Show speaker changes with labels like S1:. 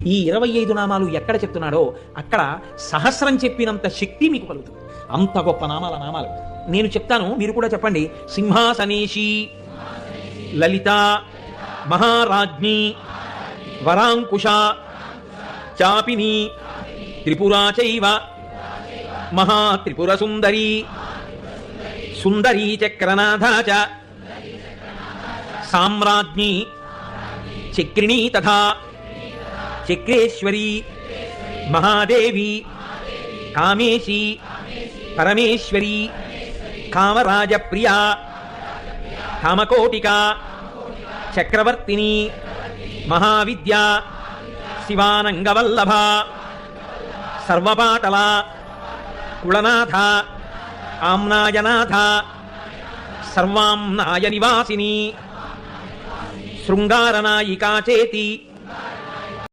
S1: ఈ 25 నామాలు ఎక్కడ చెప్తున్నాడో అక్కడ సహస్రం చెప్పినంత శక్తి మీకు కలుగుతుంది. అంత గొప్ప నామాలు నేను చెప్తాను, మీరు కూడా చెప్పండి. సింహాసనేషి, లలిత, మహారాజ్ఞి, వరాంకుశ, చాపిని, త్రిపురా చైవ, మహాత్రిపుర సుందరి, సుందరీ చక్రనాథ చ, సామ్రాజ్ఞి, చక్రిణీ తథా చక్రేశ్వరి, మహాదేవి, కామేశి, పరమేశ్వరి, కామరాజప్రియా, కామకోటిక, చక్రవర్తిని, మహావిద్యా, శివానంగవల్లభ, సర్వపాటల, కుళనాథ, ఆమ్నాయనాథ, సర్వాంనాయ నివాసిని, శృంగారనాయికా చేతి,